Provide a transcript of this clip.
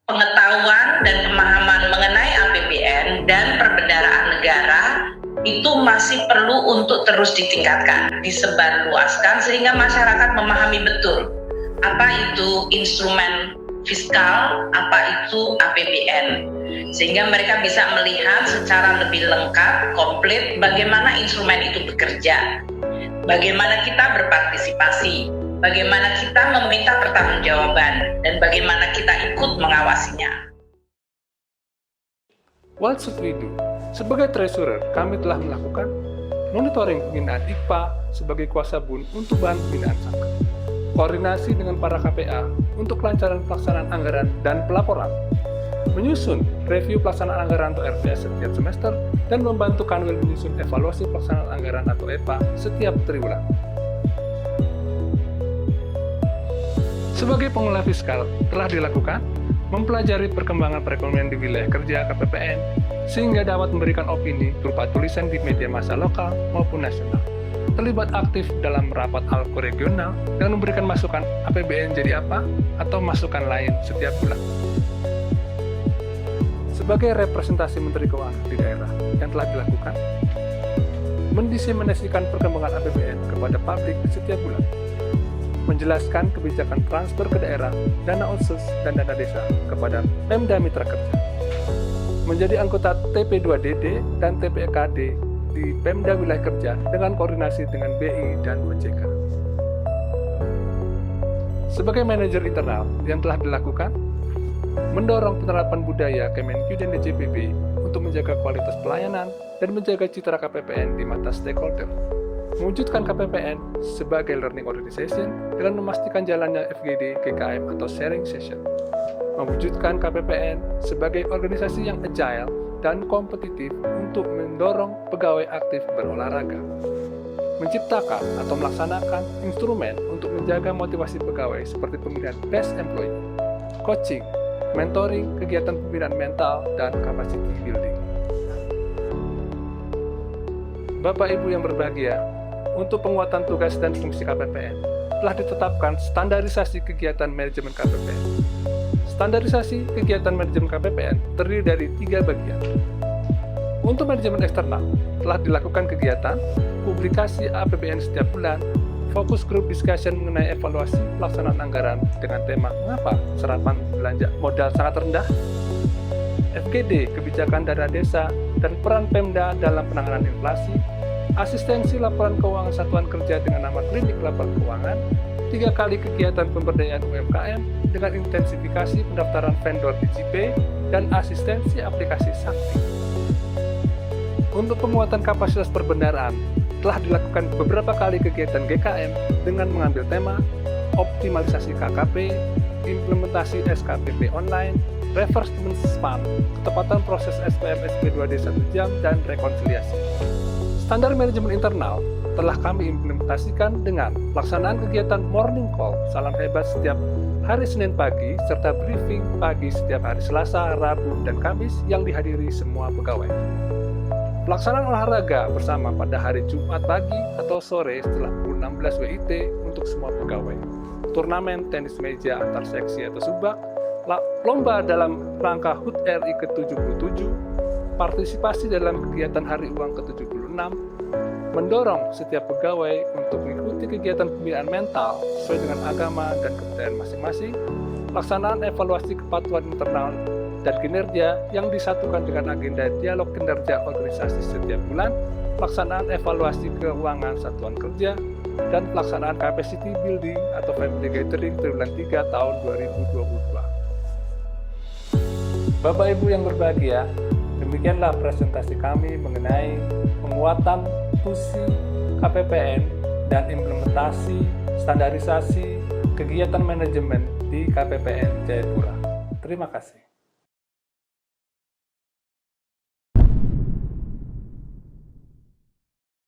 pengetahuan dan pemahaman mengenai APBN dan perbendaharaan negara itu masih perlu untuk terus ditingkatkan, disebarluaskan sehingga masyarakat memahami betul apa itu instrumen fiskal, apa itu APBN, sehingga mereka bisa melihat secara lebih lengkap, komplit bagaimana instrumen itu bekerja, bagaimana kita berpartisipasi, bagaimana kita meminta pertanggungjawaban, dan bagaimana kita ikut mengawasinya. What should we do? Sebagai treasurer, kami telah melakukan monitoring penggunaan IKPA sebagai kuasa BUN untuk bahan pembinaan sangka, koordinasi dengan para KPA untuk kelancaran pelaksanaan anggaran dan pelaporan, menyusun review pelaksanaan anggaran atau RPS setiap semester, dan membantu Kanwil menyusun evaluasi pelaksanaan anggaran atau EPA setiap triwulan. Sebagai pengelola fiskal, telah dilakukan mempelajari perkembangan perekonomian di wilayah kerja KPPN, sehingga dapat memberikan opini berupa tulisan di media massa lokal maupun nasional. Terlibat aktif dalam rapat ALKO regional dan memberikan masukan APBN jadi apa atau masukan lain setiap bulan. Sebagai representasi Menteri Keuangan di daerah yang telah dilakukan, mendiseminasikan perkembangan APBN kepada publik setiap bulan, menjelaskan kebijakan transfer ke daerah, dana otsus, dan dana desa kepada Pemda Mitra Kerja, menjadi anggota TP2DD dan TPKD di Pemda Wilayah Kerja dengan koordinasi dengan BI dan OJK. Sebagai manajer internal yang telah dilakukan, mendorong penerapan budaya Kemenq dan DJPB untuk menjaga kualitas pelayanan dan menjaga citra KPPN di mata stakeholder, mewujudkan KPPN sebagai learning organization dengan memastikan jalannya FGD GKM atau sharing session, mewujudkan KPPN sebagai organisasi yang agile dan kompetitif untuk mendorong pegawai aktif berolahraga, menciptakan atau melaksanakan instrumen untuk menjaga motivasi pegawai seperti pemilihan best employee, coaching, mentoring, kegiatan pembinaan mental, dan capacity building. Bapak Ibu yang berbahagia, untuk penguatan tugas dan fungsi KPPN, telah ditetapkan standarisasi kegiatan manajemen KPPN. Standarisasi kegiatan manajemen KPPN terdiri dari 3 bagian. Untuk manajemen eksternal, telah dilakukan kegiatan publikasi APBN setiap bulan, fokus group discussion mengenai evaluasi pelaksanaan anggaran dengan tema mengapa serapan belanja modal sangat rendah, FGD, kebijakan dana desa, dan peran Pemda dalam penanganan inflasi, asistensi laporan keuangan satuan kerja dengan nama klinik laporan keuangan, 3 kali kegiatan pemberdayaan UMKM dengan intensifikasi pendaftaran vendor DigiPay, dan asistensi aplikasi Sakti. Untuk penguatan kapasitas perbendaharaan, telah dilakukan beberapa kali kegiatan GKM dengan mengambil tema optimalisasi KKP, implementasi SKPP online, reversement spam, ketepatan proses SPM SP2D 1 jam, dan rekonsiliasi. Standar manajemen internal telah kami implementasikan dengan pelaksanaan kegiatan morning call salam hebat setiap hari Senin pagi, serta briefing pagi setiap hari Selasa, Rabu, dan Kamis yang dihadiri semua pegawai. Pelaksanaan olahraga bersama pada hari Jumat pagi atau sore setelah pukul 16 WIT untuk semua pegawai. Turnamen tenis meja antar seksi atau subak, lomba dalam rangka HUT RI ke-77, partisipasi dalam kegiatan Hari Uang ke-76, mendorong setiap pegawai untuk mengikuti kegiatan pembinaan mental sesuai dengan agama dan kebudayaan masing-masing, pelaksanaan evaluasi kepatuhan internal dan kinerja yang disatukan dengan agenda dialog kinerja organisasi setiap bulan, pelaksanaan evaluasi keuangan satuan kerja, dan pelaksanaan capacity building atau family gathering triwulan 3 tahun 2022. Bapak Ibu yang berbahagia, demikianlah presentasi kami mengenai penguatan fungsi KPPN dan implementasi standarisasi kegiatan manajemen di KPPN Jayapura. Terima kasih.